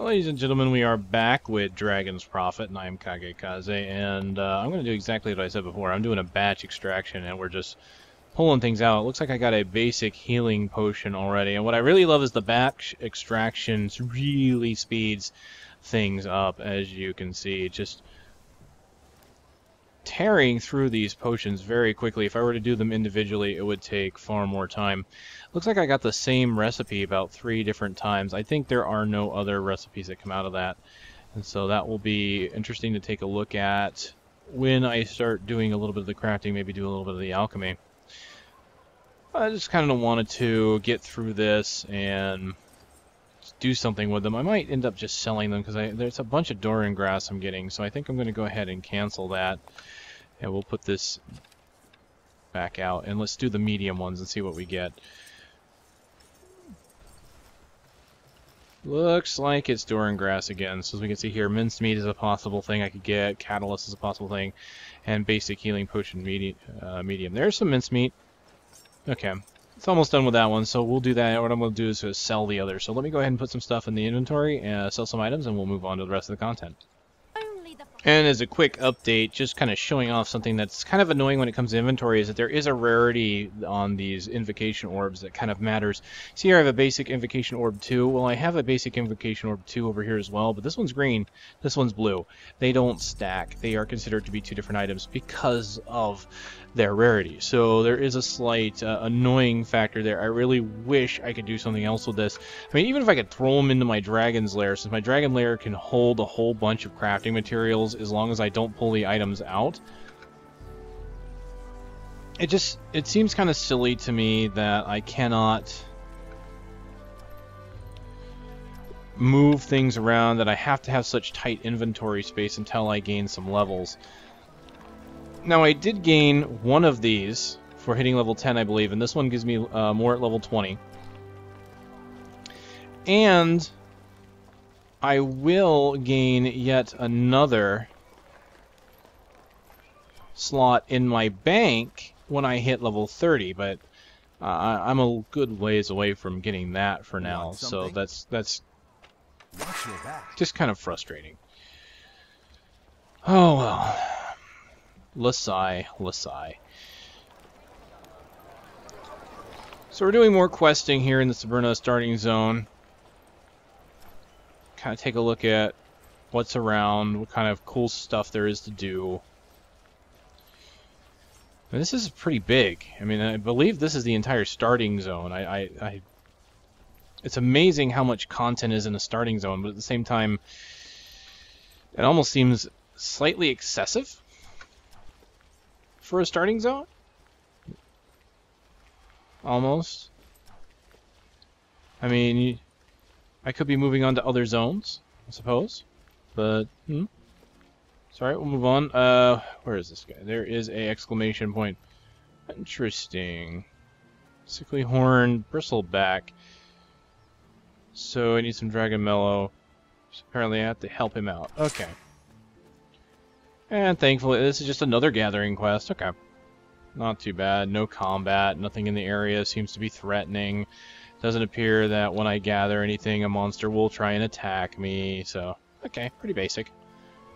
Ladies and gentlemen, we are back with Dragon's Prophet, and I am KageKaze, and I'm going to do exactly what I said before. I'm doing a batch extraction, and we're just pulling things out. It looks like I got a basic healing potion already, and what I really love is the batch extractions really speeds things up, as you can see. Just tearing through these potions very quickly. If I were to do them individually, it would take far more time. Looks like I got the same recipe about 3 different times. I think there are no other recipes that come out of that. And so that will be interesting to take a look at when I start doing a little bit of the crafting, maybe do a little bit of the alchemy. I just kind of wanted to get through this and do something with them. I might end up just selling them because there's a bunch of Doran grass I'm getting, so I think I'm going to go ahead and cancel that. And we'll put this back out, and let's do the medium ones and see what we get. Looks like it's Doran grass again, so as we can see here, minced meat is a possible thing I could get, catalyst is a possible thing, and basic healing potion medium. There's some minced meat. Okay, it's almost done with that one, so we'll do that. What I'm going to do is sell the others. So let me go ahead and put some stuff in the inventory, sell some items, and we'll move on to the rest of the content. And as a quick update, just kind of showing off something that's kind of annoying when it comes to inventory, is that there is a rarity on these invocation orbs that kind of matters. See here I have a basic invocation orb 2. Well, I have a basic invocation orb 2 over here as well, but this one's green, this one's blue. They don't stack. They are considered to be 2 different items because of their rarity. So there is a slight annoying factor there. I really wish I could do something else with this. I mean, even if I could throw them into my dragon's lair, since my dragon lair can hold a whole bunch of crafting materials as long as I don't pull the items out. It seems kind of silly to me that I cannot move things around, that I have to have such tight inventory space until I gain some levels. Now, I did gain one of these for hitting level 10, I believe, and this one gives me more at level 20. And I will gain yet another slot in my bank when I hit level 30, but I'm a good ways away from getting that for now, so that's just kind of frustrating. Oh well. Lasai. So we're doing more questing here in the Siberna starting zone. Kind of take a look at what's around, what kind of cool stuff there is to do. And this is pretty big. I mean, I believe this is the entire starting zone. It's amazing how much content is in the starting zone, but at the same time, it almost seems slightly excessive for a starting zone? Almost. I mean, I could be moving on to other zones, I suppose. But, Sorry, we'll move on. Where is this guy? There is a exclamation point. Interesting. Sickly horn, bristleback. So I need some dragon mellow. So apparently I have to help him out. Okay. And thankfully, this is just another gathering quest. Okay. Not too bad. No combat. Nothing in the area seems to be threatening. Doesn't appear that when I gather anything, a monster will try and attack me. So, okay. Pretty basic.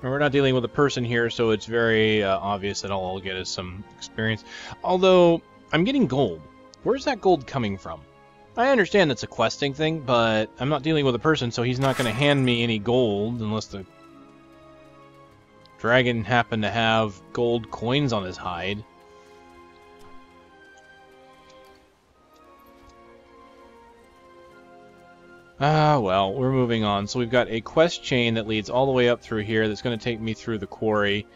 And we're not dealing with a person here, so it's very obvious that all I'll get is some experience. Although, I'm getting gold. Where's that gold coming from? I understand it's a questing thing, but I'm not dealing with a person, so he's not going to hand me any gold unless the dragon happened to have gold coins on his hide. Ah, well, we're moving on. So we've got a quest chain that leads all the way up through here that's going to take me through the quarry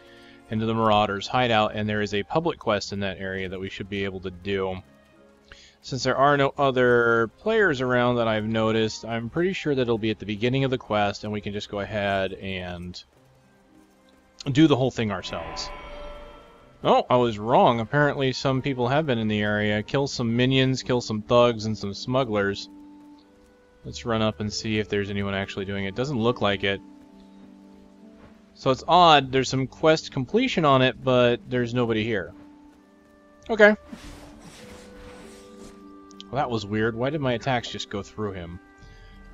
into the Marauder's hideout, and there is a public quest in that area that we should be able to do. Since there are no other players around that I've noticed, I'm pretty sure that it'll be at the beginning of the quest, and we can just go ahead and do the whole thing ourselves. Oh, I was wrong. Apparently some people have been in the area. Kill some minions, kill some thugs, and some smugglers. Let's run up and see if there's anyone actually doing it. Doesn't look like it. So it's odd. There's some quest completion on it, but there's nobody here. Okay. Well, that was weird. Why did my attacks just go through him?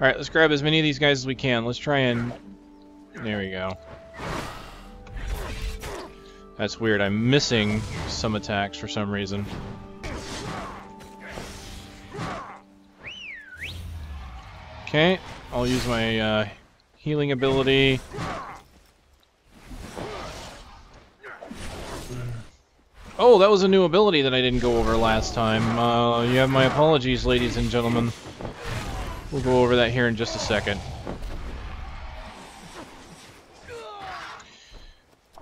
Alright, let's grab as many of these guys as we can. Let's try and... There we go. That's weird. I'm missing some attacks for some reason. Okay, I'll use my healing ability. Oh, that was a new ability that I didn't go over last time. You have my apologies, ladies and gentlemen. We'll go over that here in just a second.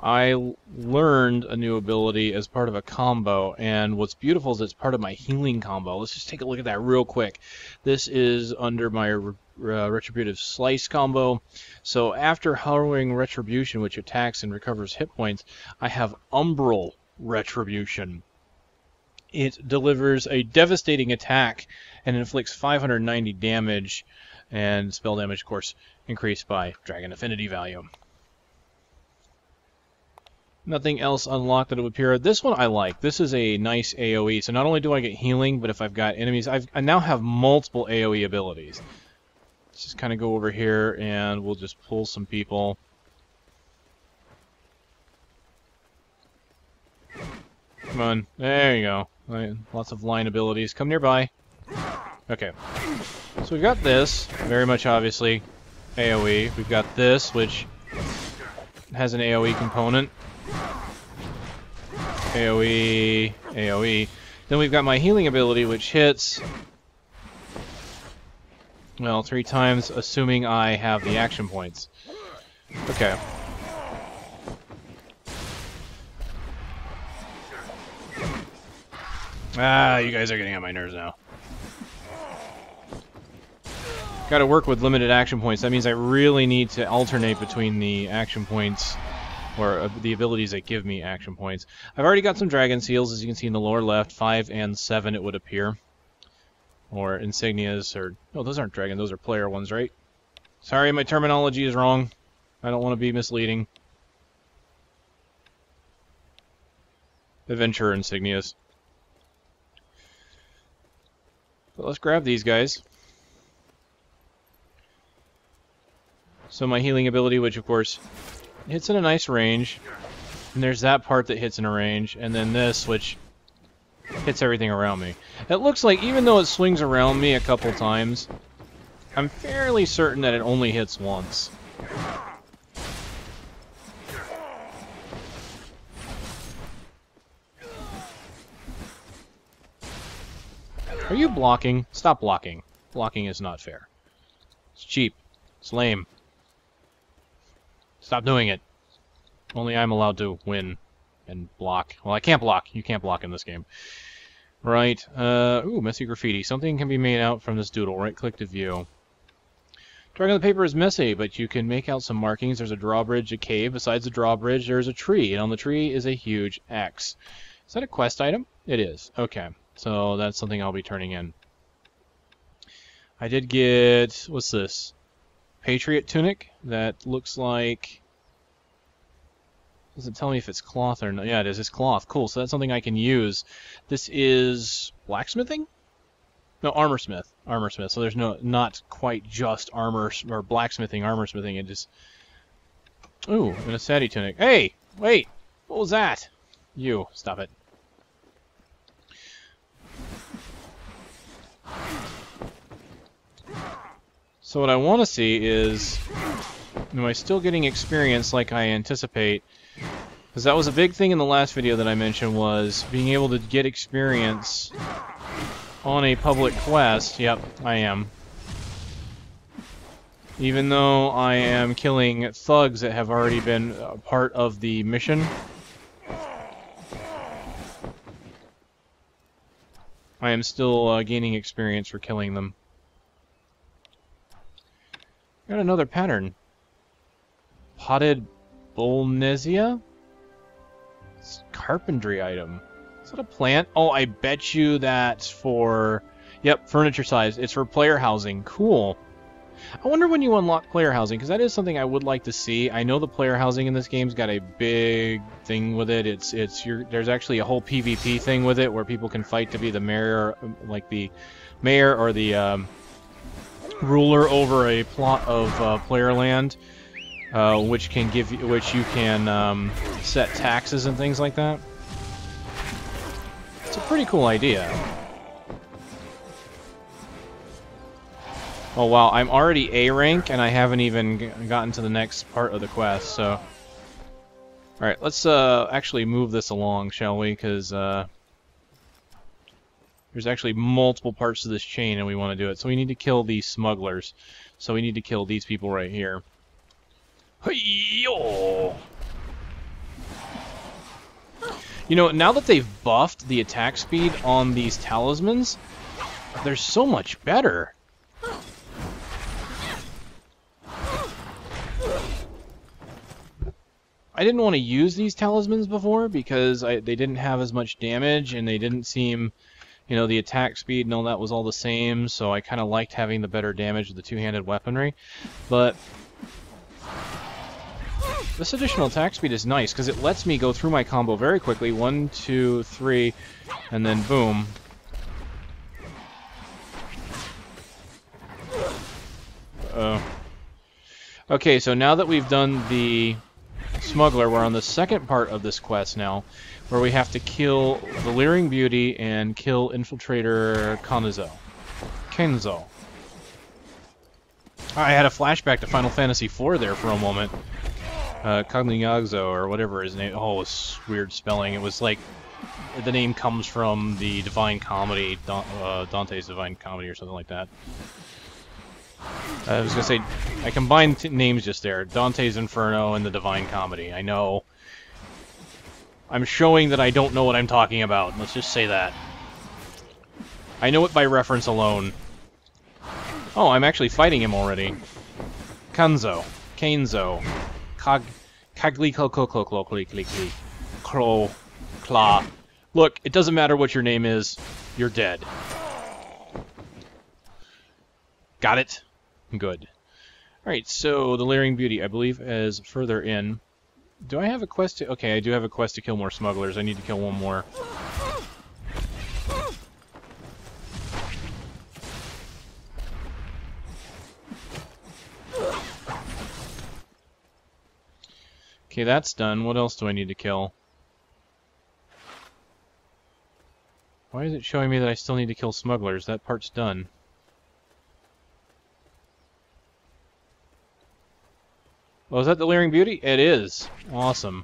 I learned a new ability as part of a combo, and what's beautiful is it's part of my healing combo. Let's just take a look at that real quick. This is under my Retributive Slice combo. So after Harrowing Retribution, which attacks and recovers hit points, I have Umbral Retribution. It delivers a devastating attack and inflicts 590 damage, and spell damage, of course, increased by Dragon Affinity value. Nothing else unlocked that would appear. This one I like. This is a nice AoE. So not only do I get healing, but if I've got enemies, I now have multiple AoE abilities. Let's just kind of go over here and we'll just pull some people. Come on. There you go. Lots of line abilities. Come nearby. Okay. So we've got this. Very much obviously AoE. We've got this, which has an AoE component. AoE, AoE. Then we've got my healing ability, which hits, well, 3 times, assuming I have the action points. Okay. Ah, you guys are getting on my nerves now. Gotta work with limited action points. That means I really need to alternate between the action points, or the abilities that give me action points. I've already got some dragon seals, as you can see in the lower left, 5 and 7 it would appear. Or insignias, or... Oh, those aren't dragon, those are player ones, right? Sorry, my terminology is wrong. I don't want to be misleading. Adventurer insignias. But let's grab these guys. So my healing ability, which of course hits in a nice range, and there's that part that hits in a range, and then this, which hits everything around me. It looks like, even though it swings around me a couple times, I'm fairly certain that it only hits once. Are you blocking? Stop blocking. Blocking is not fair. It's cheap. It's lame. Stop doing it. Only I'm allowed to win and block. Well, I can't block. You can't block in this game. Right. Ooh, messy graffiti. Something can be made out from this doodle. Right-click to view. Drawing on the paper is messy, but you can make out some markings. There's a drawbridge, a cave. Besides the drawbridge, there's a tree, and on the tree is a huge X. Is that a quest item? It is. Okay. So that's something I'll be turning in. I did get... What's this? Patriot tunic that looks like... Doesn't tell me if it's cloth or not. Yeah, it is. It's cloth. Cool. So that's something I can use. This is blacksmithing? No, armorsmith. Armorsmith. So there's not quite just armor or blacksmithing, armorsmithing. It just... Ooh, and a Sati tunic. Hey! Wait! What was that? You. Stop it. So what I want to see is, am I still getting experience like I anticipate? Because that was a big thing in the last video that I mentioned, was being able to get experience on a public quest. Yep, I am. Even though I am killing thugs that have already been a part of the mission. I am still gaining experience for killing them. Got another pattern. Potted Bolnesia? It's a carpentry item. Is that a plant? Oh, I bet you that's for... Yep, furniture size. It's for player housing. Cool. I wonder when you unlock player housing, because that is something I would like to see. I know the player housing in this game's got a big thing with it. There's actually a whole PvP thing with it, where people can fight to be the mayor, like the mayor or the ruler over a plot of player land, which you can set taxes and things like that. It's a pretty cool idea. Oh wow, I'm already A rank and I haven't even gotten to the next part of the quest, so... Alright, let's actually move this along, shall we? Because there's actually multiple parts to this chain and we want to do it. So we need to kill these smugglers. So we need to kill these people right here. Hey-yo! You know, now that they've buffed the attack speed on these talismans, they're so much better. I didn't want to use these talismans before because they didn't have as much damage and they didn't seem, you know, the attack speed and all that was all the same, so I kind of liked having the better damage of the two-handed weaponry. But this additional attack speed is nice because it lets me go through my combo very quickly. 1, 2, 3, and then boom. Okay, so now that we've done the smuggler, we're on the second part of this quest now, where we have to kill the Leering Beauty and kill Infiltrator Kenzo. I had a flashback to Final Fantasy IV there for a moment. Cognizagzo, or whatever his name. Oh, it's weird spelling. It was like the name comes from the Divine Comedy, Dante's Divine Comedy, or something like that. I was gonna say, I combined names just there. Dante's Inferno and the Divine Comedy. I know. I'm showing that I don't know what I'm talking about. Let's just say that. I know it by reference alone. Oh, I'm actually fighting him already. Kenzo. Kla. Look, it doesn't matter what your name is. You're dead. Got it? Good. Alright, so the Leering Beauty, I believe, is further in. Do I have a quest to... Okay, I do have a quest to kill more smugglers. I need to kill one more. Okay, that's done. What else do I need to kill? Why is it showing me that I still need to kill smugglers? That part's done. Oh, is that the Leering Beauty? It is. Awesome.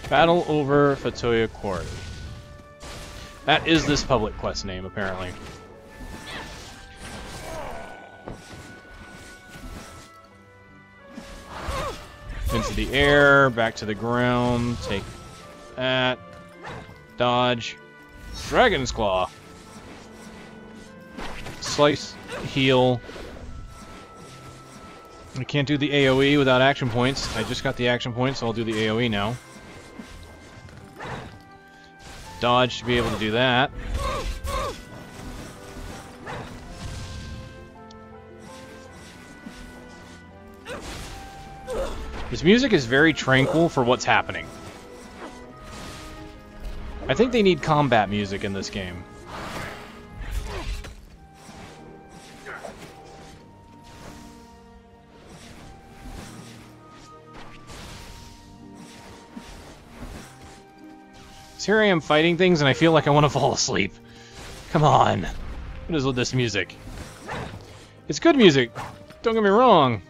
Battle over Fatoia Quarry. That is this public quest name, apparently. Into the air, back to the ground, take that, dodge, Dragon's Claw, slice, heal. I can't do the AoE without action points. I just got the action points, so I'll do the AoE now. Dodge to be able to do that. This music is very tranquil for what's happening. I think they need combat music in this game. So here I am fighting things and I feel like I want to fall asleep. Come on. What is with this music? It's good music, don't get me wrong.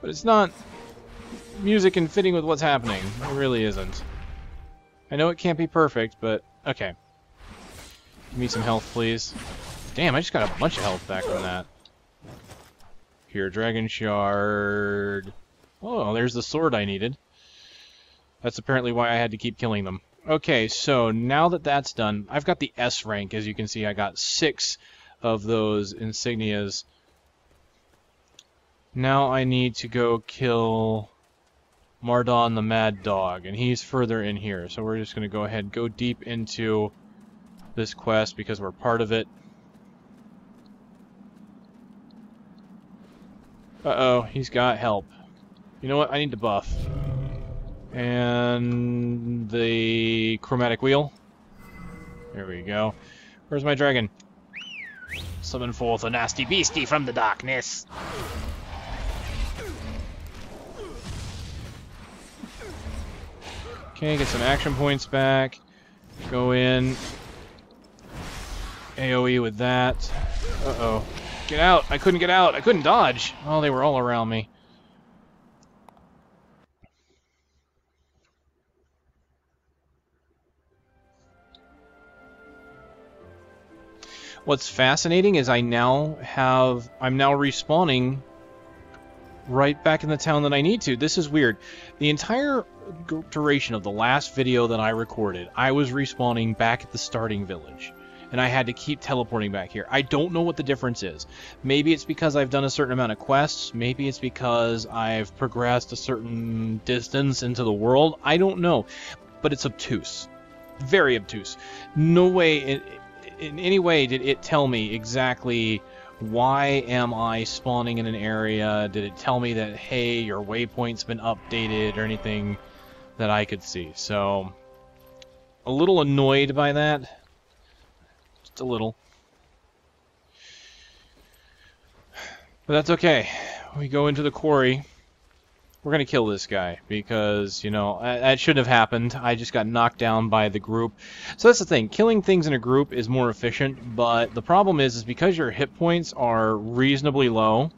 But it's not music and fitting with what's happening. It really isn't. I know it can't be perfect, but okay. Give me some health, please. Damn, I just got a bunch of health back from that. Here, Dragon Shard. Oh, there's the sword I needed. That's apparently why I had to keep killing them. Okay, so now that that's done, I've got the S rank. As you can see, I got 6 of those insignias. Now I need to go kill Mardon the Mad Dog, and he's further in here. So we're just going to go ahead and go deep into this quest because we're part of it. Uh-oh, he's got help. You know what? I need to buff. And the chromatic wheel. There we go. Where's my dragon? Summon forth a nasty beastie from the darkness. Okay, get some action points back. Go in. AoE with that. Uh-oh. Get out! I couldn't get out! I couldn't dodge! Oh, they were all around me. What's fascinating is I'm now respawning right back in the town that I need to. This is weird. The entire duration of the last video that I recorded, I was respawning back at the starting village. And I had to keep teleporting back here. I don't know what the difference is. Maybe it's because I've done a certain amount of quests. Maybe it's because I've progressed a certain distance into the world. I don't know. But it's obtuse. Very obtuse. No way... in any way did it tell me exactly why am I spawning in an area. Did it tell me that, hey, your waypoint's been updated or anything that I could see. So, a little annoyed by that. Just a little. But that's okay. We go into the quarry. We're going to kill this guy because, you know, that shouldn't have happened. I just got knocked down by the group. So that's the thing. Killing things in a group is more efficient, but the problem is because your hit points are reasonably low,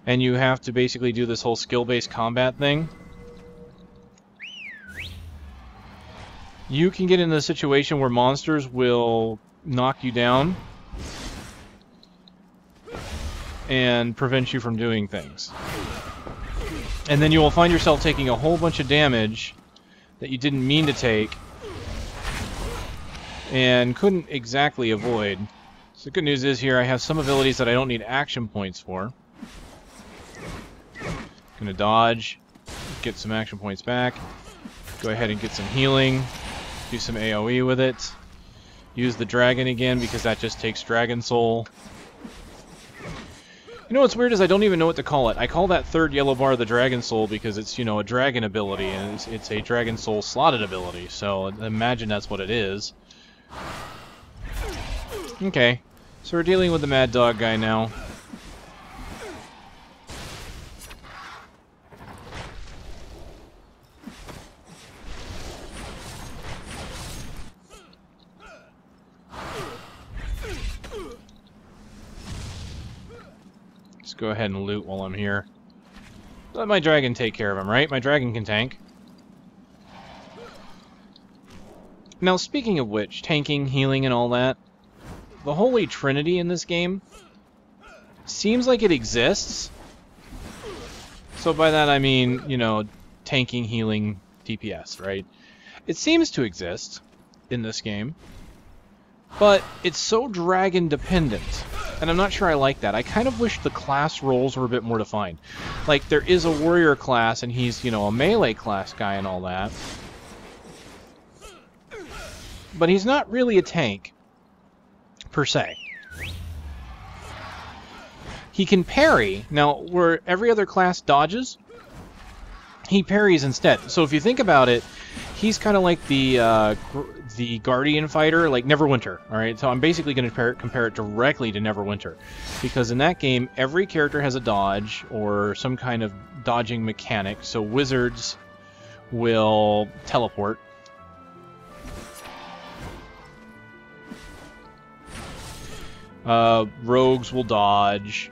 and you have to basically do this whole skill-based combat thing, you can get into a situation where monsters will knock you down and prevent you from doing things. And then you will find yourself taking a whole bunch of damage that you didn't mean to take and couldn't exactly avoid. So the good news is here I have some abilities that I don't need action points for. Gonna dodge, get some action points back, go ahead and get some healing, do some AoE with it, use the dragon again because that just takes dragon soul. You know what's weird is I don't even know what to call it. I call that third yellow bar the Dragon Soul because it's, you know, a dragon ability, and it's a Dragon Soul slotted ability, so imagine that's what it is. Okay, so we're dealing with the Mad Dog guy now. Go ahead and loot while I'm here. Let my dragon take care of him, right? My dragon can tank. Now, speaking of which, tanking, healing, and all that, the Holy Trinity in this game seems like it exists. So by that I mean, you know, tanking, healing, DPS, right? It seems to exist in this game, but it's so dragon dependent. And I'm not sure I like that. I kind of wish the class roles were a bit more defined. Like, there is a warrior class, and he's, you know, a melee class guy and all that. But he's not really a tank, per se. He can parry. Now, where every other class dodges, he parries instead. So if you think about it, he's kind of like the Guardian fighter, like Neverwinter, alright? So I'm basically going to compare it directly to Neverwinter. Because in that game, every character has a dodge, or some kind of dodging mechanic. So wizards will teleport. Rogues will dodge.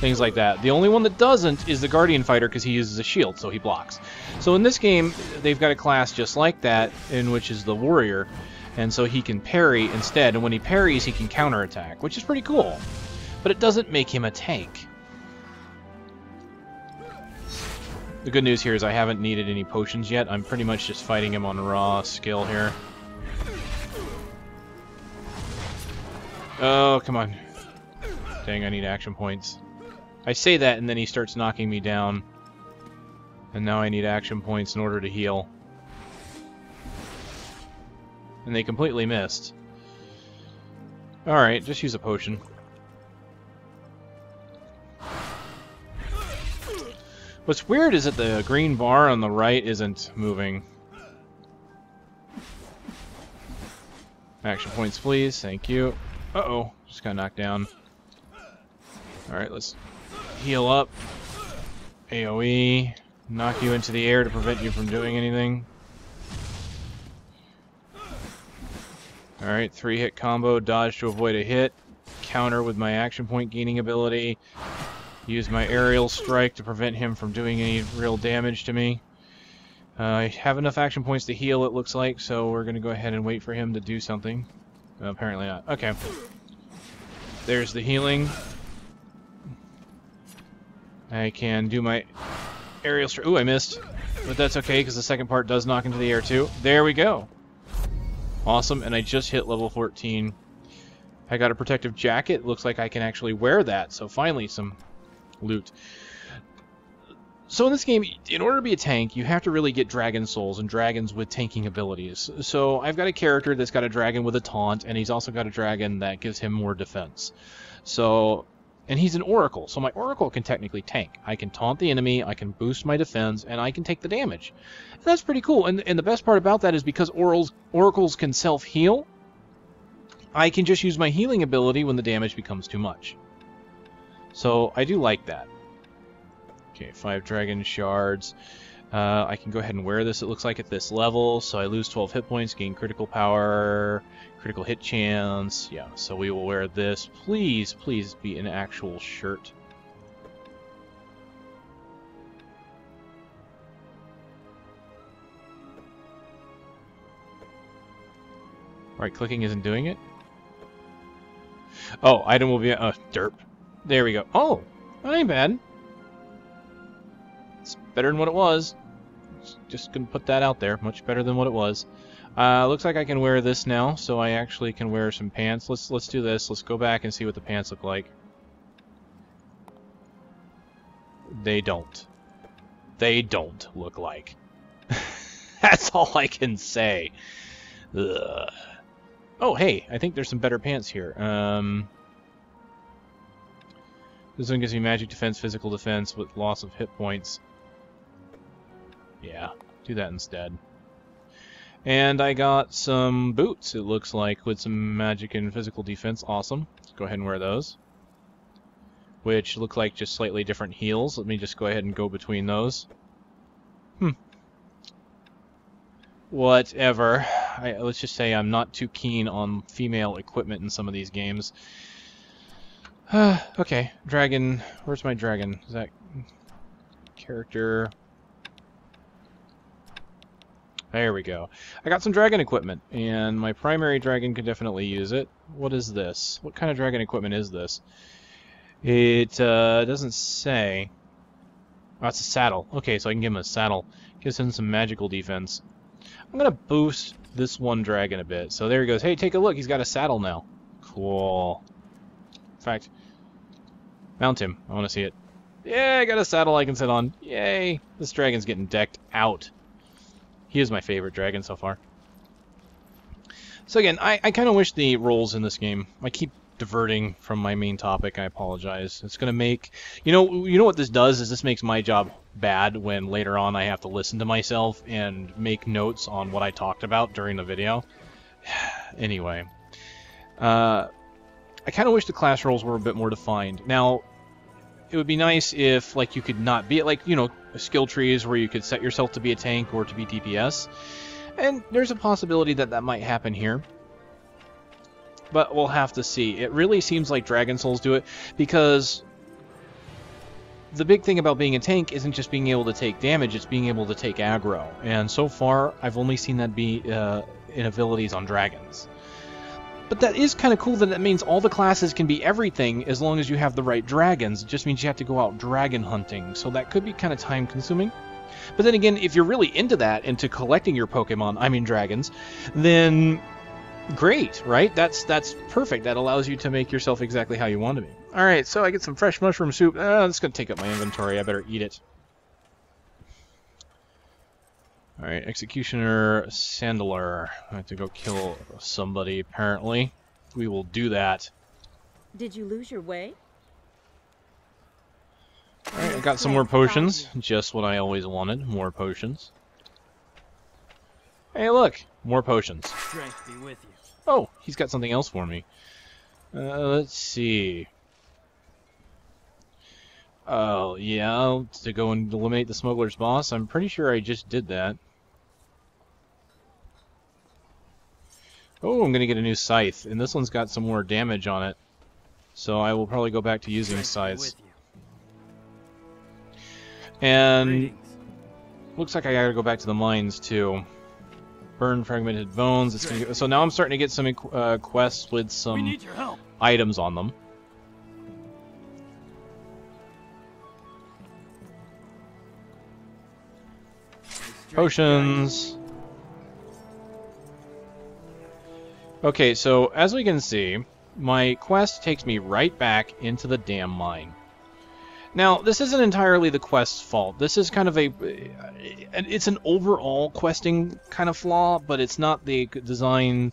Things like that. The only one that doesn't is the Guardian fighter because he uses a shield, so he blocks. So in this game, they've got a class just like that, in which is the warrior, and so he can parry instead, and when he parries, he can counterattack, which is pretty cool. But it doesn't make him a tank. The good news here is I haven't needed any potions yet. I'm pretty much just fighting him on raw skill here. Oh, come on. Dang, I need action points. I say that, and then he starts knocking me down. And now I need action points in order to heal. And they completely missed. Alright, just use a potion. What's weird is that the green bar on the right isn't moving. Action points, please. Thank you. Uh-oh. Just got knocked down. Alright, let's heal up. AoE. Knock you into the air to prevent you from doing anything. Alright, 3-hit combo. Dodge to avoid a hit. Counter with my action point gaining ability. Use my aerial strike to prevent him from doing any real damage to me. I have enough action points to heal, it looks like, so we're going to go ahead and wait for him to do something. Apparently not. Okay. There's the healing. I can do my aerial strike. Ooh, I missed. But that's okay, because the second part does knock into the air, too. There we go. Awesome, and I just hit level 14. I got a protective jacket. Looks like I can actually wear that, so finally some loot. So in this game, in order to be a tank, you have to really get dragon souls and dragons with tanking abilities. So I've got a character that's got a dragon with a taunt, and he's also got a dragon that gives him more defense. So, and he's an oracle, so my oracle can technically tank. I can taunt the enemy, I can boost my defense, and I can take the damage. And that's pretty cool. And the best part about that is because oracles can self-heal, I can just use my healing ability when the damage becomes too much. So I do like that. Okay, 5 dragon shards. I can go ahead and wear this, it looks like, at this level. So I lose 12 hit points, gain critical power, critical hit chance. Yeah, so we will wear this. Please, please be an actual shirt. Right, clicking isn't doing it. Oh, item will be... derp. There we go. Oh, that ain't bad. It's better than what it was. Just gonna put that out there. Much better than what it was. Looks like I can wear this now, so I actually can wear some pants. Let's do this. Let's go back and see what the pants look like. They don't. They don't look like. That's all I can say. Ugh. Oh, hey, I think there's some better pants here. This one gives me magic defense, physical defense with loss of hit points. Yeah, do that instead. And I got some boots, it looks like, with some magic and physical defense. Awesome. Let's go ahead and wear those. Which look like just slightly different heels. Let me just go ahead and go between those. Whatever. Let's just say I'm not too keen on female equipment in some of these games. Okay, dragon. Where's my dragon? Is that character? There we go. I got some dragon equipment, and my primary dragon could definitely use it. What is this? What kind of dragon equipment is this? It doesn't say. Oh, it's a saddle. Okay, so I can give him a saddle. Gives him some magical defense. I'm going to boost this one dragon a bit. So there he goes. Hey, take a look. He's got a saddle now. Cool. In fact, mount him. I want to see it. Yeah, I got a saddle I can sit on. Yay. This dragon's getting decked out. He is my favorite dragon so far. So again, I kind of wish the roles in this game... I keep diverting from my main topic. I apologize. It's going to make... You know what this does is this makes my job bad when later on I have to listen to myself and make notes on what I talked about during the video. Anyway. I kind of wish the class roles were a bit more defined. Now, it would be nice if, like, you could not be, like, skill trees where you could set yourself to be a tank or to be DPS. And there's a possibility that that might happen here. But we'll have to see. It really seems like Dragon Souls do it, because the big thing about being a tank isn't just being able to take damage, it's being able to take aggro. And so far, I've only seen that be in abilities on dragons. But that is kind of cool that means all the classes can be everything as long as you have the right dragons. It just means you have to go out dragon hunting, so that could be kind of time consuming. But then again, if you're really into that, into collecting your Pokemon, I mean dragons, then great, right? That's perfect. That allows you to make yourself exactly how you want to be. Alright, so I get some fresh mushroom soup. That's going to take up my inventory. I better eat it. Alright, Executioner Sandler. I have to go kill somebody, apparently. We will do that. Did you lose your way? Alright, I got some more potions. Just what I always wanted. More potions. Hey, look! More potions. Strength be with you. Oh, he's got something else for me. Let's see. Oh, yeah, to go and eliminate the smuggler's boss. I'm pretty sure I just did that. Oh, I'm going to get a new scythe, and this one's got some more damage on it. So I will probably go back to using scythes. And looks like I gotta go back to the mines, too. Burn fragmented bones. It's gonna so now I'm starting to get some quests with some items on them. Potions. Okay, so as we can see, my quest takes me right back into the damn mine. Now, this isn't entirely the quest's fault. This is kind of it's an overall questing kind of flaw, but it's not the design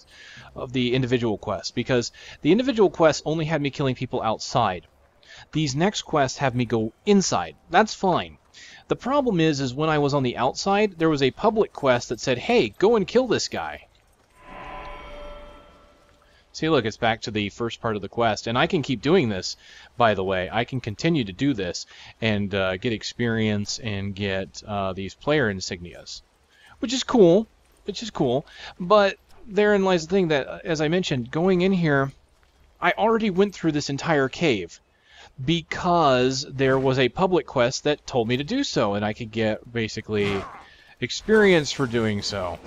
of the individual quests, because the individual quests only had me killing people outside. These next quests have me go inside. That's fine. The problem is when I was on the outside, there was a public quest that said, hey, go and kill this guy. See, look, it's back to the first part of the quest. And I can keep doing this, by the way. I can continue to do this and get experience and get these player insignias. Which is cool. But therein lies the thing that, as I mentioned, going in here, I already went through this entire cave. Because there was a public quest that told me to do so. And I could get, basically, experience for doing so.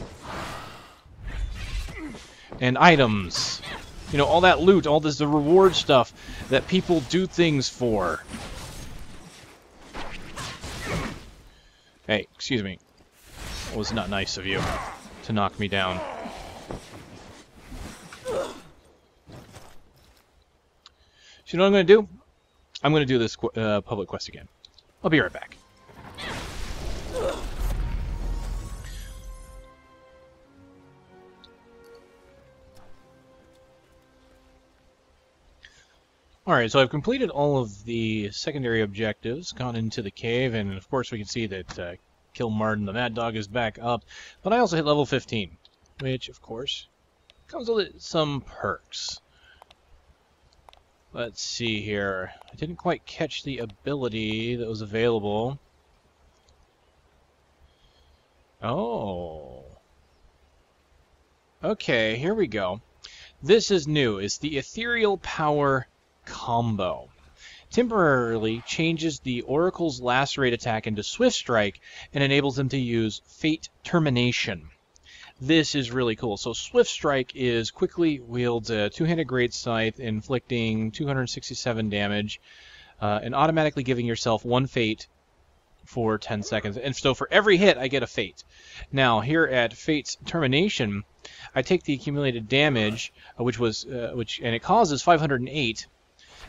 And items. You know, all that loot, all this the reward stuff that people do things for. Hey, excuse me. It was not nice of you to knock me down. So you know what I'm going to do? I'm going to do this public quest again. I'll be right back. Alright, so I've completed all of the secondary objectives, gone into the cave, and of course we can see that Kill Martin the Mad Dog is back up, but I also hit level 15, which, of course, comes with some perks. Let's see here. I didn't quite catch the ability that was available. Oh. Okay, here we go. This is new. It's the Ethereal Power Combo. Temporarily changes the Oracle's Lacerate attack into Swift Strike and enables them to use Fate Termination. This is really cool. So Swift Strike is quickly wields a two-handed great scythe, inflicting 267 damage, and automatically giving yourself one fate for 10 seconds. And so for every hit, I get a fate. Now here at Fate's Termination, I take the accumulated damage, and it causes 508.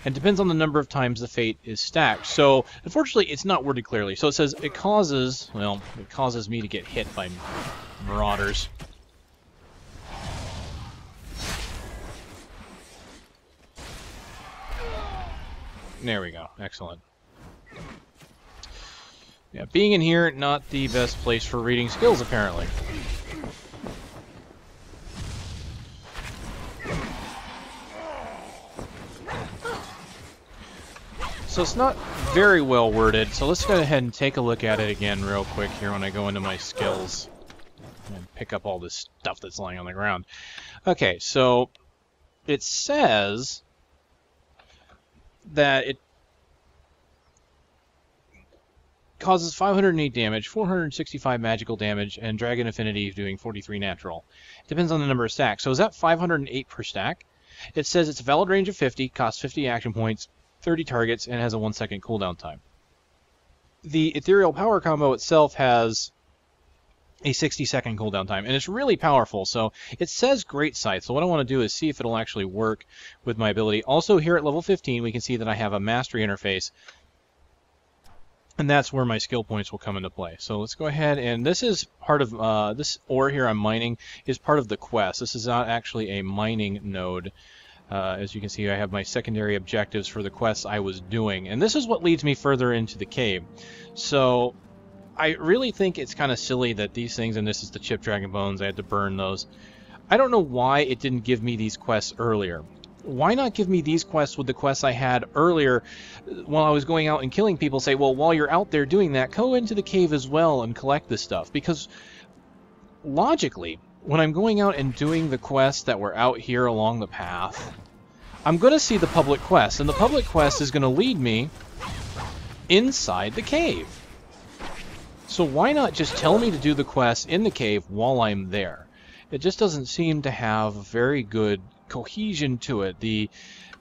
And depends on the number of times the fate is stacked. So, unfortunately, it's not worded clearly. So it says it causes me to get hit by marauders. There we go. Excellent. Yeah, being in here, not the best place for reading skills, apparently. So it's not very well worded, so let's go ahead and take a look at it again real quick here when I go into my skills and pick up all this stuff that's lying on the ground. Okay, so it says that it causes 508 damage, 465 magical damage, and Dragon Affinity doing 43 natural. Depends on the number of stacks. So is that 508 per stack? It says it's a valid range of 50, costs 50 action points, 30 targets, and has a 1-second cooldown time. The Ethereal Power Combo itself has a 60-second cooldown time, and it's really powerful. So it says Great Scythe, so what I want to do is see if it'll actually work with my ability. Also, here at level 15, we can see that I have a Mastery interface, and that's where my skill points will come into play. So let's go ahead, and this is part of, this ore here I'm mining is part of the quest. This is not actually a mining node. As you can see, I have my secondary objectives for the quests I was doing. And this is what leads me further into the cave. So, I really think it's kind of silly that these things, and this is the Chip Dragon Bones, I had to burn those. I don't know why it didn't give me these quests earlier. Why not give me these quests with the quests I had earlier while I was going out and killing people? Say, well, while you're out there doing that, go into the cave as well and collect this stuff. Because logically, when I'm going out and doing the quests that were out here along the path, I'm going to see the public quest. And the public quest is going to lead me inside the cave. So why not just tell me to do the quest in the cave while I'm there? It just doesn't seem to have very good cohesion to it.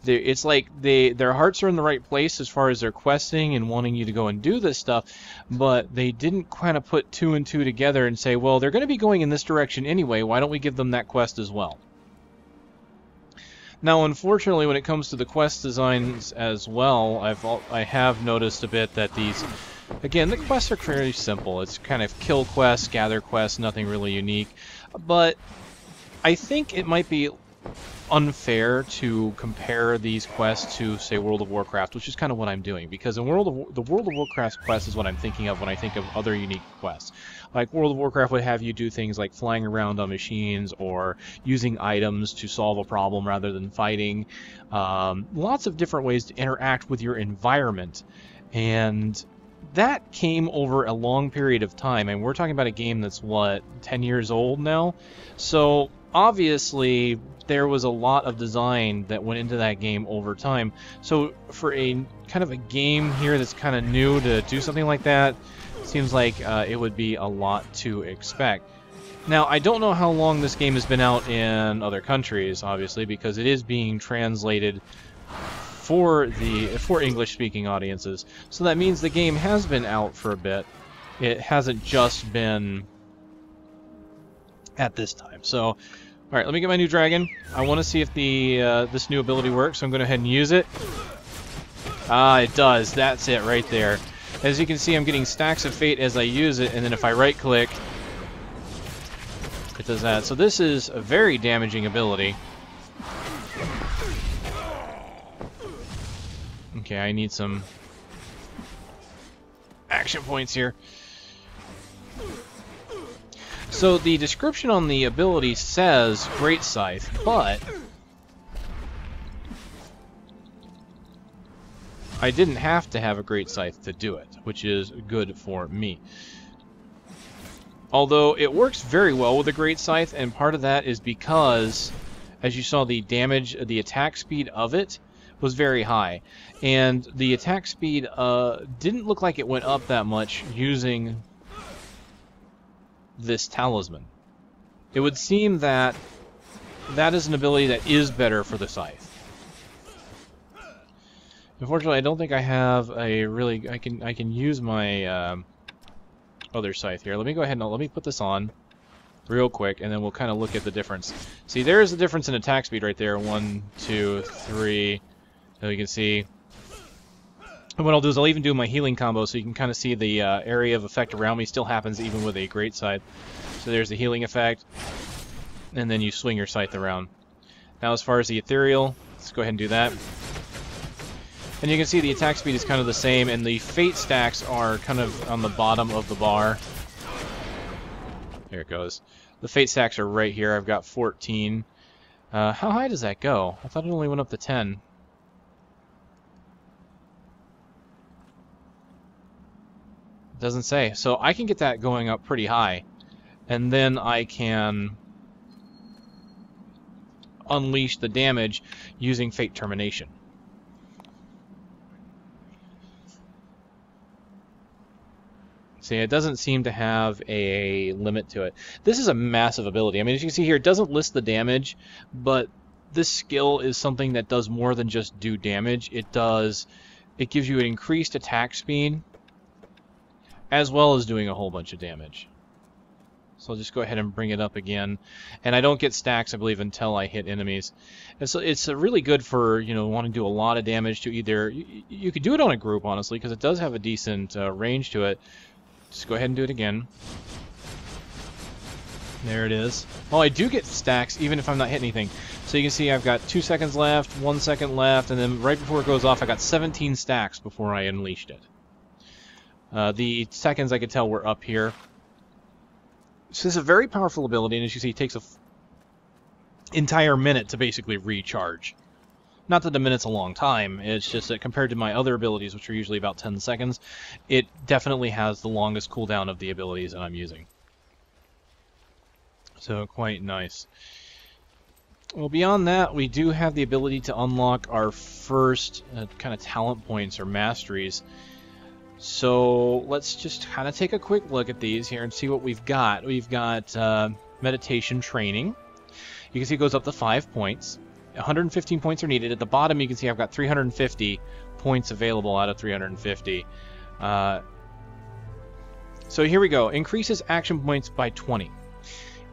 It's like their hearts are in the right place as far as their questing and wanting you to go and do this stuff, but they didn't kind of put two and two together and say, well, they're going to be going in this direction anyway, why don't we give them that quest as well? Now, unfortunately, when it comes to the quest designs as well, I have noticed a bit that these, again, the quests are very simple. It's kind of kill quests, gather quests, nothing really unique, but I think it might be unfair to compare these quests to, say, World of Warcraft, which is kind of what I'm doing, because in the World of Warcraft quest is what I'm thinking of when I think of other unique quests. Like World of Warcraft would have you do things like flying around on machines or using items to solve a problem rather than fighting. Lots of different ways to interact with your environment, and that came over a long period of time, and we're talking about a game that's, what, 10 years old now? So obviously there was a lot of design that went into that game over time. So for a kind of a game here that's kind of new to do something like that, seems like it would be a lot to expect. Now, I don't know how long this game has been out in other countries, obviously, because it is being translated for English-speaking audiences. So that means the game has been out for a bit. It hasn't just been at this time. So, alright, let me get my new dragon. I want to see if this new ability works, so I'm going to go ahead and use it. Ah, it does. That's it right there. As you can see, I'm getting stacks of fate as I use it, and then if I right-click, it does that. So this is a very damaging ability. Okay, I need some action points here. So the description on the ability says Great Scythe, but I didn't have to have a Great Scythe to do it, which is good for me. Although it works very well with a Great Scythe, and part of that is because, as you saw, the damage, the attack speed of it was very high. And the attack speed didn't look like it went up that much using this Talisman. It would seem that that is an ability that is better for the Scythe. Unfortunately, I don't think I have a really... I can use my other Scythe here. Let me go ahead and let me put this on real quick, and then we'll kind of look at the difference. See, there's the difference in attack speed right there. 1, 2, 3... So you can see, and what I'll do is I'll even do my healing combo so you can kind of see the area of effect around me still happens even with a Great Scythe. So there's the healing effect, and then you swing your scythe around. Now as far as the Ethereal, let's go ahead and do that. And you can see the attack speed is kind of the same, and the fate stacks are kind of on the bottom of the bar. There it goes. The fate stacks are right here. I've got 14. How high does that go? I thought it only went up to 10. Doesn't say. So I can get that going up pretty high, and then I can unleash the damage using Fate Termination. See, it doesn't seem to have a limit to it. This is a massive ability. I mean, as you can see here, it doesn't list the damage, but this skill is something that does more than just do damage. It gives you an increased attack speed, as well as doing a whole bunch of damage. So I'll just go ahead and bring it up again. And I don't get stacks, I believe, until I hit enemies. And so it's really good for, you know, wanting to do a lot of damage to either... You could do it on a group, honestly, because it does have a decent range to it. Just go ahead and do it again. There it is. Oh, I do get stacks, even if I'm not hitting anything. So you can see I've got 2 seconds left, 1 second left, and then right before it goes off, I got 17 stacks before I unleashed it. The seconds I could tell were up here. So this is a very powerful ability, and as you see, it takes a entire minute to basically recharge. Not that a minute's a long time, it's just that compared to my other abilities, which are usually about 10 seconds, it definitely has the longest cooldown of the abilities that I'm using. So quite nice. Well, beyond that, we do have the ability to unlock our first kind of talent points or masteries. So let's just kind of take a quick look at these here and see what we've got. We've got meditation training. You can see it goes up to 5 points. 115 points are needed. At the bottom, you can see I've got 350 points available out of 350. So here we go. Increases action points by 20.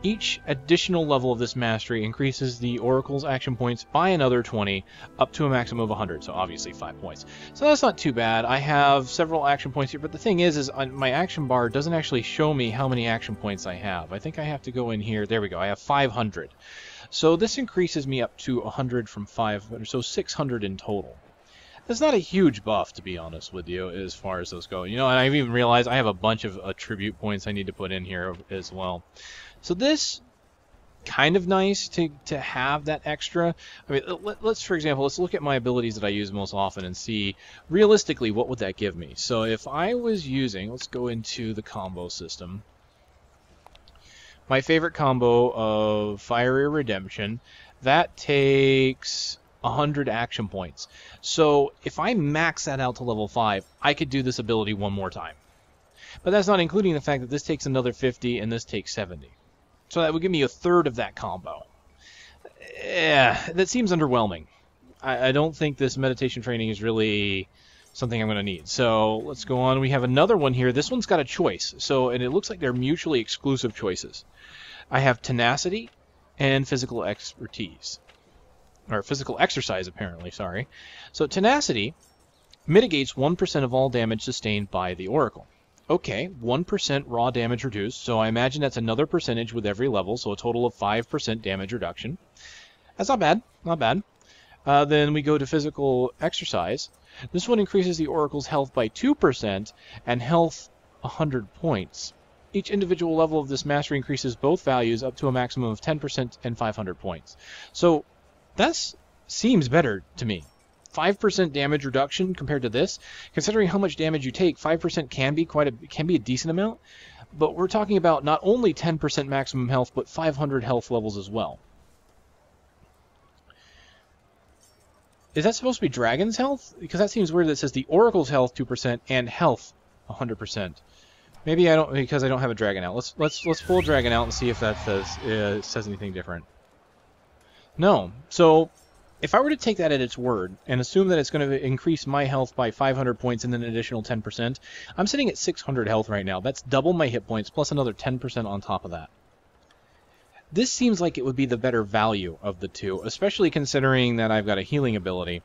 Each additional level of this mastery increases the Oracle's action points by another 20, up to a maximum of 100, so obviously 5 points. So that's not too bad. I have several action points here, but the thing is my action bar doesn't actually show me how many action points I have. I think I have to go in here. There we go. I have 500. So this increases me up to 100 from 500, so 600 in total. That's not a huge buff, to be honest with you, as far as those go. You know, and I've even realized I have a bunch of attribute points I need to put in here as well. So this, kind of nice to have that extra. I mean, let's, for example, let's look at my abilities that I use most often and see, realistically, what would that give me? So if I was using, let's go into the combo system. My favorite combo of Fiery Redemption, that takes 100 action points. So if I max that out to level 5, I could do this ability one more time. But that's not including the fact that this takes another 50 and this takes 70. So that would give me a third of that combo. Yeah, that seems underwhelming. I don't think this meditation training is really something I'm going to need. So let's go on. We have another one here. This one's got a choice. And it looks like they're mutually exclusive choices. I have Tenacity and Physical Expertise. Or Physical Exercise, apparently, sorry. So Tenacity mitigates 1% of all damage sustained by the Oracle. Okay, 1% raw damage reduced, so I imagine that's another percentage with every level, so a total of 5% damage reduction. That's not bad, not bad. Then we go to Physical Exercise. This one increases the Oracle's health by 2% and health 100 points. Each individual level of this mastery increases both values up to a maximum of 10% and 500 points. So that seems better to me. 5% damage reduction compared to this. Considering how much damage you take, 5% can be a decent amount. But we're talking about not only 10% maximum health, but 500 health levels as well. Is that supposed to be Dragon's health? Because that seems weird that it says the Oracle's health 2% and health 100%. Maybe I don't, because I don't have a dragon out. Let's pull a dragon out and see if that says anything different. No. So if I were to take that at its word and assume that it's going to increase my health by 500 points and then an additional 10%, I'm sitting at 600 health right now. That's double my hit points plus another 10% on top of that. This seems like it would be the better value of the two, especially considering that I've got a healing ability.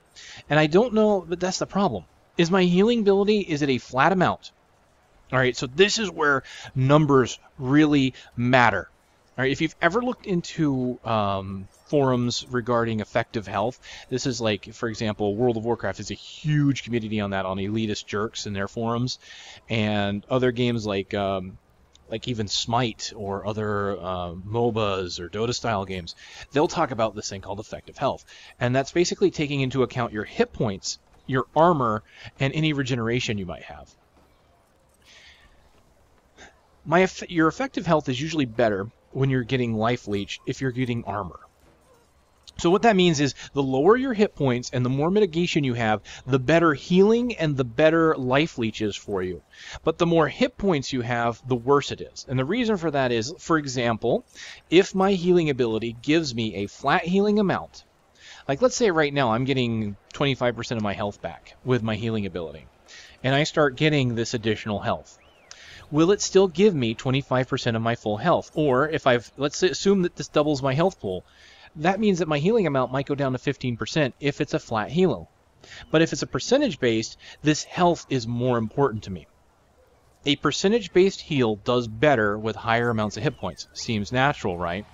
And I don't know, but that's the problem. Is my healing ability, is it a flat amount? Alright, so this is where numbers really matter. Alright, if you've ever looked into forums regarding effective health, this is like, for example, World of Warcraft is a huge community on that, on elitist jerks in their forums, and other games like even Smite or other MOBAs or Dota-style games, they'll talk about this thing called effective health. And that's basically taking into account your hit points, your armor, and any regeneration you might have. Your effective health is usually better when you're getting life leech if you're getting armor. So what that means is the lower your hit points and the more mitigation you have, the better healing and the better life leech is for you. But the more hit points you have, the worse it is. And the reason for that is, for example, if my healing ability gives me a flat healing amount, like let's say right now I'm getting 25% of my health back with my healing ability, and I start getting this additional health. Will it still give me 25% of my full health? Or if let's assume that this doubles my health pool, that means that my healing amount might go down to 15% if it's a flat heal. But if it's a percentage-based, this health is more important to me. A percentage-based heal does better with higher amounts of hit points. Seems natural, right?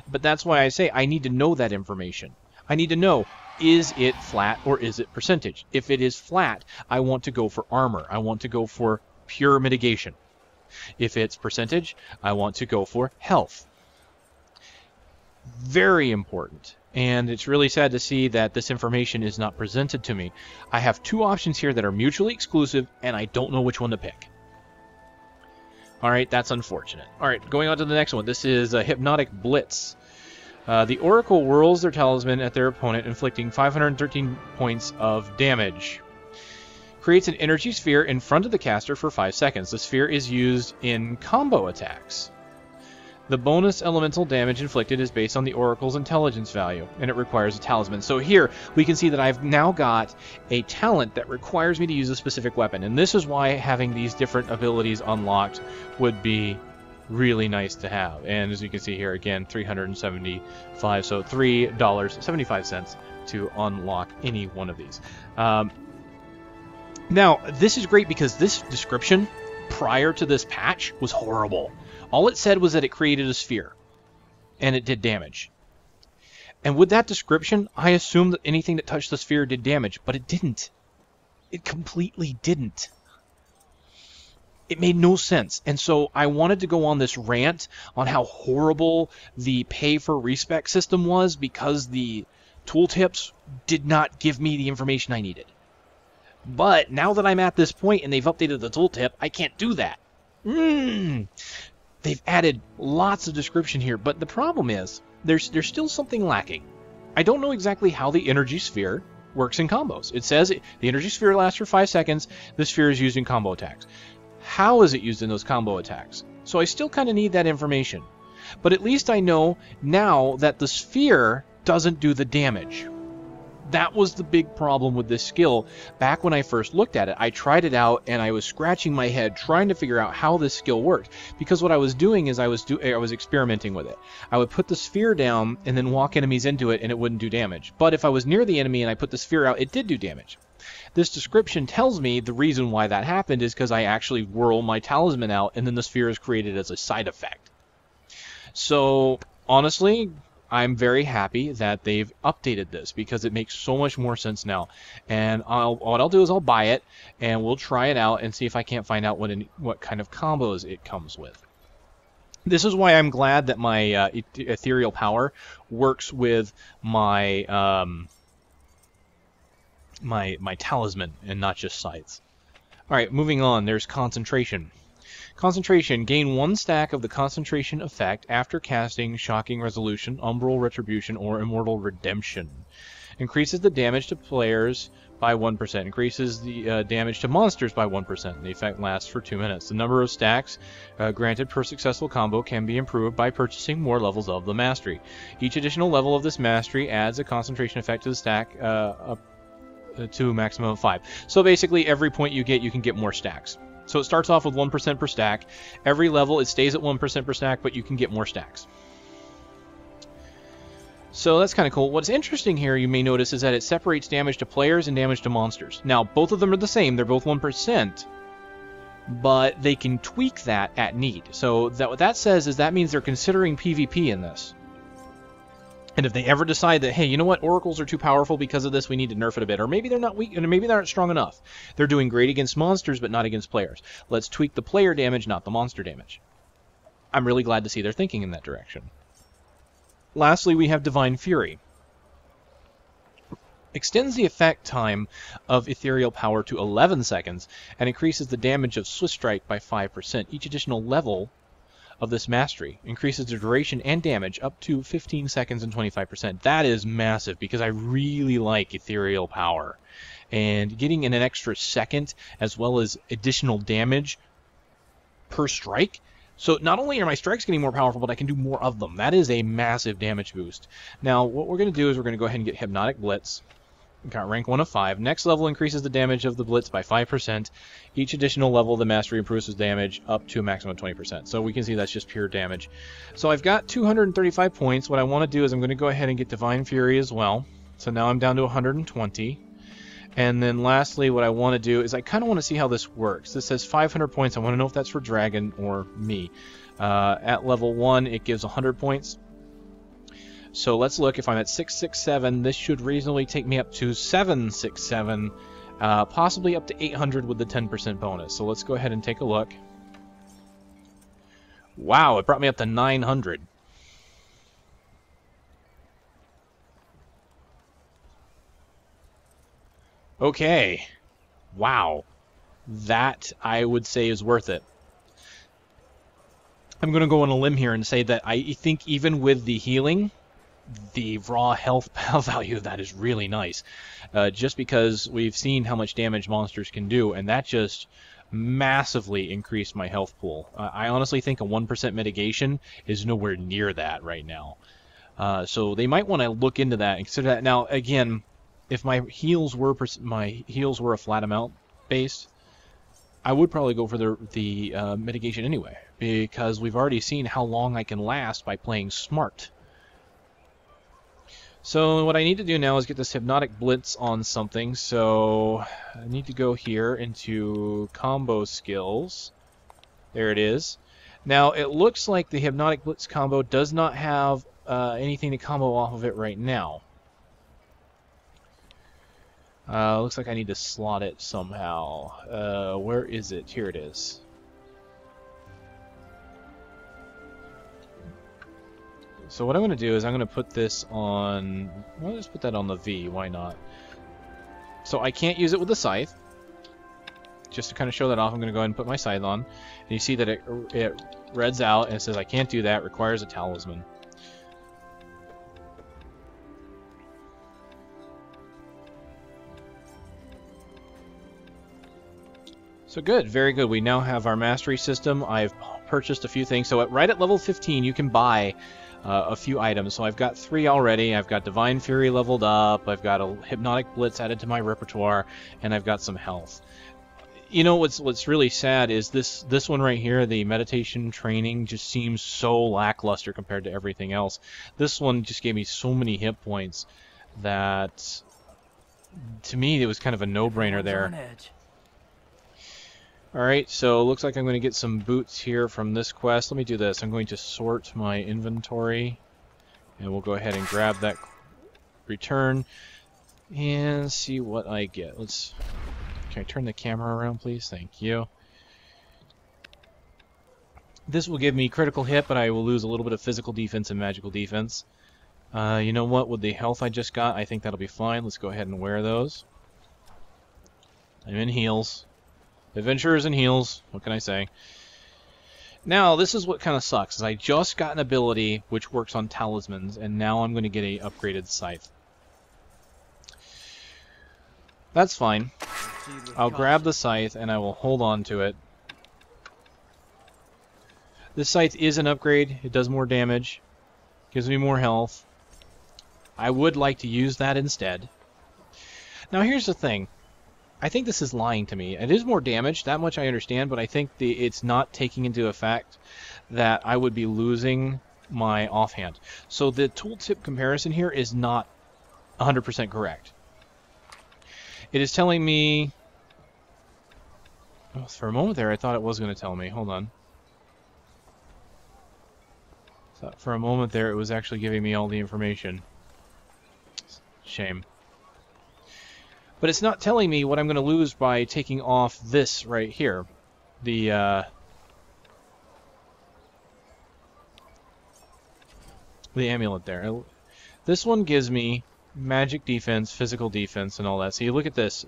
But that's why I say I need to know that information. I need to know, is it flat or is it percentage? If it is flat, I want to go for armor. I want to go for pure mitigation. If it's percentage, I want to go for health. Very important. And it's really sad to see that this information is not presented to me. I have two options here that are mutually exclusive, and I don't know which one to pick. Alright, that's unfortunate. Alright, going on to the next one. This is a Hypnotic Blitz. The Oracle whirls their talisman at their opponent, inflicting 513 points of damage. Creates an energy sphere in front of the caster for 5 seconds. The sphere is used in combo attacks. The bonus elemental damage inflicted is based on the Oracle's intelligence value, and it requires a talisman. So here, we can see that I've now got a talent that requires me to use a specific weapon, and this is why having these different abilities unlocked would be really nice to have. And as you can see here, again, 375, so $3.75 to unlock any one of these. Now, this is great because this description prior to this patch was horrible. All it said was that it created a sphere, and it did damage. And with that description, I assumed that anything that touched the sphere did damage, but it didn't. It completely didn't. It made no sense. And so I wanted to go on this rant on how horrible the pay-for-respec system was because the tooltips did not give me the information I needed. But now that I'm at this point and they've updated the tooltip, I can't do that. They've added lots of description here, but the problem is there's still something lacking. I don't know exactly how the energy sphere works in combos. It says the energy sphere lasts for 5 seconds. The sphere is used in combo attacks. How is it used in those combo attacks? So I still kind of need that information. But at least I know now that the sphere doesn't do the damage. That was the big problem with this skill. Back when I first looked at it, I tried it out and I was scratching my head trying to figure out how this skill worked. Because what I was doing is I was experimenting with it. I would put the sphere down and then walk enemies into it and it wouldn't do damage. But if I was near the enemy and I put the sphere out, it did do damage. This description tells me the reason why that happened is because I actually whirl my talisman out and then the sphere is created as a side effect. So, honestly, I'm very happy that they've updated this because it makes so much more sense now. And what I'll do is I'll buy it and we'll try it out and see if I can't find out what kind of combos it comes with. This is why I'm glad that my Ethereal power works with my my talisman and not just scythes. Alright, moving on, there's concentration. Concentration. Gain 1 stack of the concentration effect after casting Shocking Resolution, Umbral Retribution, or Immortal Redemption. Increases the damage to players by 1%. Increases the damage to monsters by 1%. The effect lasts for 2 minutes. The number of stacks granted per successful combo can be improved by purchasing more levels of the mastery. Each additional level of this mastery adds a concentration effect to the stack up to a maximum of 5. So basically, every point you get, you can get more stacks. So it starts off with 1% per stack. Every level, it stays at 1% per stack, but you can get more stacks. So that's kind of cool. What's interesting here, you may notice, is that it separates damage to players and damage to monsters. Now, both of them are the same. They're both 1%, but they can tweak that at need. So what that says is that means they're considering PvP in this. And if they ever decide that, hey, you know what, oracles are too powerful because of this, we need to nerf it a bit. Or maybe they're not weak, and maybe they aren't strong enough. They're doing great against monsters, but not against players. Let's tweak the player damage, not the monster damage. I'm really glad to see they're thinking in that direction. Lastly, we have Divine Fury. Extends the effect time of Ethereal Power to 11 seconds, and increases the damage of Swift Strike by 5%. Each additional level of this mastery increases the duration and damage up to 15 seconds and 25%. That is massive because I really like Ethereal Power. And getting in an extra second as well as additional damage per strike. So not only are my strikes getting more powerful, but I can do more of them. That is a massive damage boost. Now, what we're going to do is we're going to go ahead and get Hypnotic Blitz. Got rank 1 of 5. Next level increases the damage of the Blitz by 5%. Each additional level of the mastery improves its damage up to a maximum of 20%. So we can see that's just pure damage. So I've got 235 points. What I want to do is I'm going to go ahead and get Divine Fury as well. So now I'm down to 120. And then lastly, what I want to do is I kind of want to see how this works. This says 500 points. I want to know if that's for Dragon or me. At level 1, it gives 100 points. So let's look. If I'm at 667, this should reasonably take me up to 767, possibly up to 800 with the 10% bonus. So let's go ahead and take a look. Wow, it brought me up to 900. Okay. Wow. That, I would say, is worth it. I'm going to go on a limb here and say that I think even with the healing, the raw health value of that is really nice. Just because we've seen how much damage monsters can do, and that just massively increased my health pool. I honestly think a 1% mitigation is nowhere near that right now. So they might want to look into that and consider that. Now, again, if my heals were a flat amount based, I would probably go for the mitigation anyway, because we've already seen how long I can last by playing smart. So what I need to do now is get this Hypnotic Blitz on something, so I need to go here into combo skills. There it is. Now it looks like the Hypnotic Blitz combo does not have anything to combo off of it right now. Looks like I need to slot it somehow. Where is it? Here it is. So what I'm going to do is I'm going to put this on... Well, let's put that on the V. Why not? So I can't use it with the scythe. Just to kind of show that off, I'm going to go ahead and put my scythe on. And you see that it reds out and it says I can't do that. Requires a talisman. So good, very good. We now have our mastery system. I've purchased a few things. So right at level 15, you can buy a few items. So I've got 3 already. I've got Divine Fury leveled up. I've got a Hypnotic Blitz added to my repertoire, and I've got some health. You know what's really sad is this one right here, the meditation training, just seems so lackluster compared to everything else. This one just gave me so many hit points that, to me, it was kind of a no-brainer there. Alright, so it looks like I'm going to get some boots here from this quest. Let me do this. I'm going to sort my inventory, and we'll go ahead and grab that return and see what I get. Can I turn the camera around, please? Thank you. This will give me critical hit, but I will lose a little bit of physical defense and magical defense. You know what? With the health I just got, I think that'll be fine. Let's go ahead and wear those. I'm in heals. Adventurers and heals, what can I say? Now, this is what kind of sucks, is I just got an ability which works on talismans, and now I'm going to get a upgraded scythe. That's fine. I'll grab the scythe, and I will hold on to it. This scythe is an upgrade. It does more damage. Gives me more health. I would like to use that instead. Now, here's the thing. I think this is lying to me. It is more damage, that much I understand, but I think it's not taking into effect that I would be losing my offhand. So the tooltip comparison here is not 100% correct. It is telling me... Oh, for a moment there, I thought it was going to tell me. Hold on. Thought for a moment there, it was actually giving me all the information. Shame. But it's not telling me what I'm going to lose by taking off this right here. The amulet there. This one gives me magic defense, physical defense, and all that. So you look at this.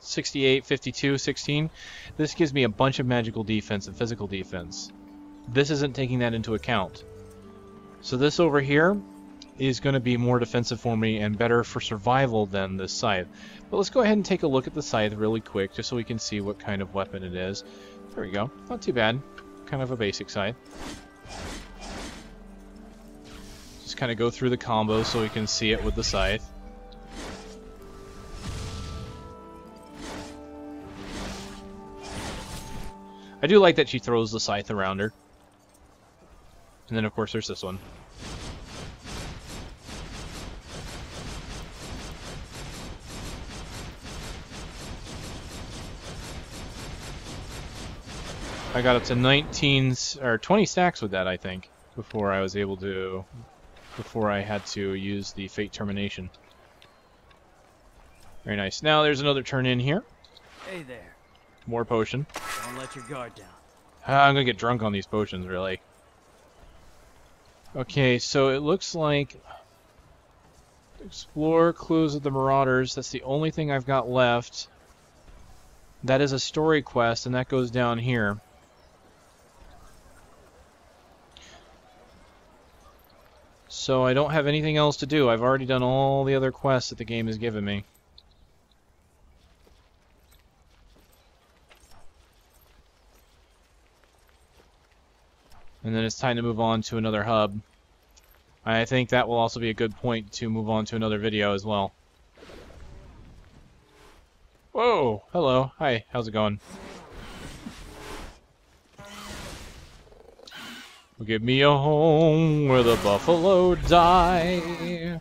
68, 52, 16. This gives me a bunch of magical defense and physical defense. This isn't taking that into account. So this over here is going to be more defensive for me and better for survival than this scythe. But let's go ahead and take a look at the scythe really quick, just so we can see what kind of weapon it is. There we go. Not too bad. Kind of a basic scythe. Just kind of go through the combos so we can see it with the scythe. I do like that she throws the scythe around her. And then of course there's this one. I got up to 19 or 20 stacks with that, I think, before I was able to, before I had to use the Fate Termination. Very nice. Now there's another turn in here. Hey there. More potion. Don't let your guard down. I'm gonna get drunk on these potions, really. Okay, so it looks like Explore clues of the Marauders. That's the only thing I've got left. That is a story quest, and that goes down here. So I don't have anything else to do. I've already done all the other quests that the game has given me. And then it's time to move on to another hub. I think that will also be a good point to move on to another video as well. Whoa! Hello. Hi. How's it going? Give me a home where the buffalo die.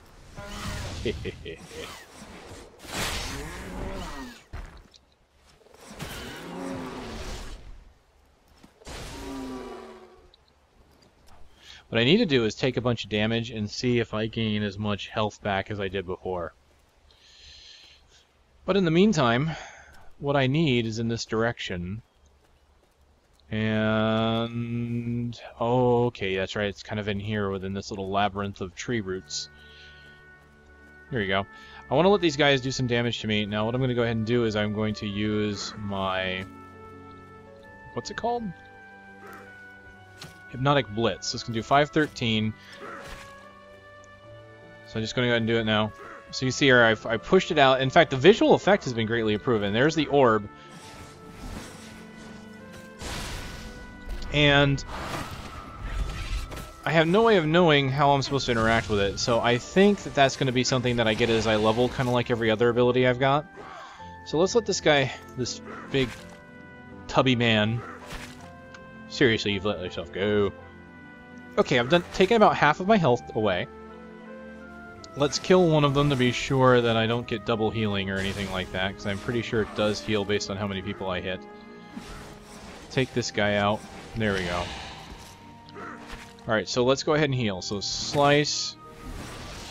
What I need to do is take a bunch of damage and see if I gain as much health back as I did before. But in the meantime, what I need is in this direction. And... oh, okay, that's right, it's kind of in here within this little labyrinth of tree roots. Here you go. I want to let these guys do some damage to me. Now what I'm going to go ahead and do is I'm going to use my... what's it called? Hypnotic Blitz. This can do 513. So I'm just going to go ahead and do it now. So you see here, I pushed it out. In fact, the visual effect has been greatly improved. And there's the orb. And I have no way of knowing how I'm supposed to interact with it. So I think that that's going to be something that I get as I level, kind of like every other ability I've got. So let's let this guy, this big tubby man... seriously, you've let yourself go. Okay, I've taken about half of my health away. Let's kill one of them to be sure that I don't get double healing or anything like that, because I'm pretty sure it does heal based on how many people I hit. Take this guy out. There we go. Alright, so let's go ahead and heal. So slice,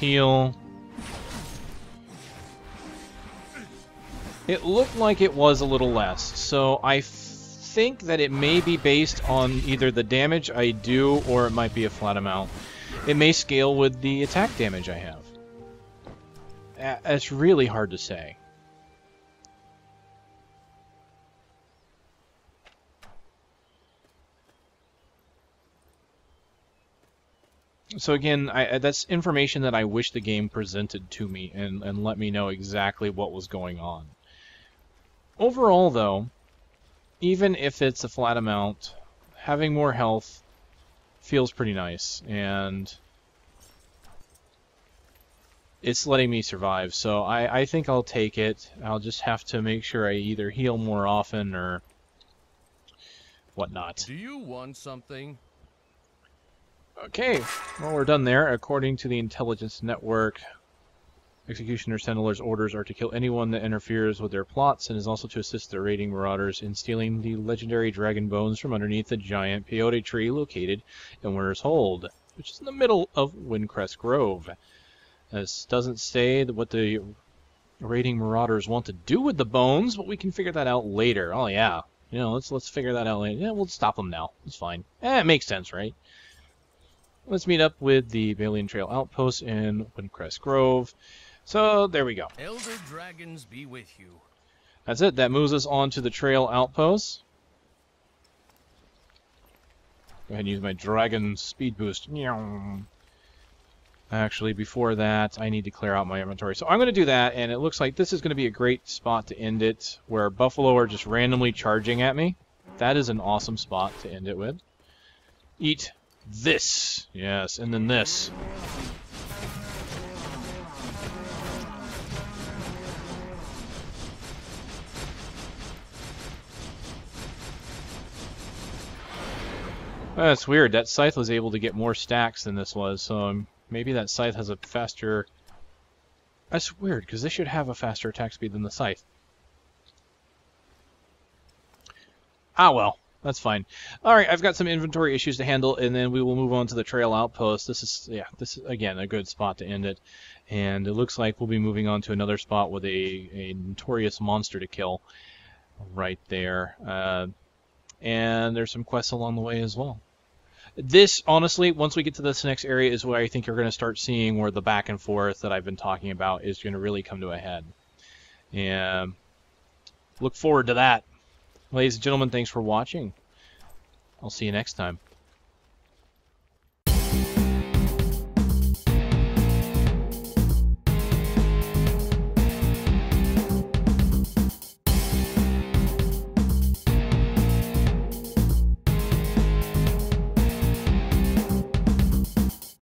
heal. It looked like it was a little less, so I think that it may be based on either the damage I do or it might be a flat amount. It may scale with the attack damage I have. It's really hard to say. So again, that's information that I wish the game presented to me and let me know exactly what was going on. Overall, though, even if it's a flat amount, having more health feels pretty nice, and it's letting me survive, so I think I'll take it. I'll just have to make sure I either heal more often or whatnot. Do you want something? Okay, well, we're done there. According to the intelligence network, Executioner Sentinel's orders are to kill anyone that interferes with their plots, and is also to assist the raiding marauders in stealing the legendary dragon bones from underneath the giant peyote tree located in Winter's Hold, which is in the middle of Windcrest Grove. This doesn't say what the raiding marauders want to do with the bones, but we can figure that out later. Oh yeah, you know, let's figure that out later. Yeah, we'll stop them now. It's fine. It makes sense, right? Let's meet up with the Balian Trail Outpost in Windcrest Grove. So, there we go. Elder dragons be with you. That's it. That moves us on to the Trail Outpost. Go ahead and use my Dragon Speed Boost. Actually, before that, I need to clear out my inventory. So I'm going to do that, and it looks like this is going to be a great spot to end it, where Buffalo are just randomly charging at me. That is an awesome spot to end it with. Eat this. Yes, and then this. That's weird. That scythe was able to get more stacks than this was, so maybe that scythe has a faster... That's weird, because this should have a faster attack speed than the scythe. Ah, well. That's fine. Alright, I've got some inventory issues to handle, and then we will move on to the Trail Outpost. This is, again, a good spot to end it. And it looks like we'll be moving on to another spot with a notorious monster to kill right there. And there's some quests along the way as well. This, honestly, once we get to this next area is where I think you're going to start seeing where the back and forth that I've been talking about is going to really come to a head. And look forward to that. Ladies and gentlemen, thanks for watching. I'll see you next time.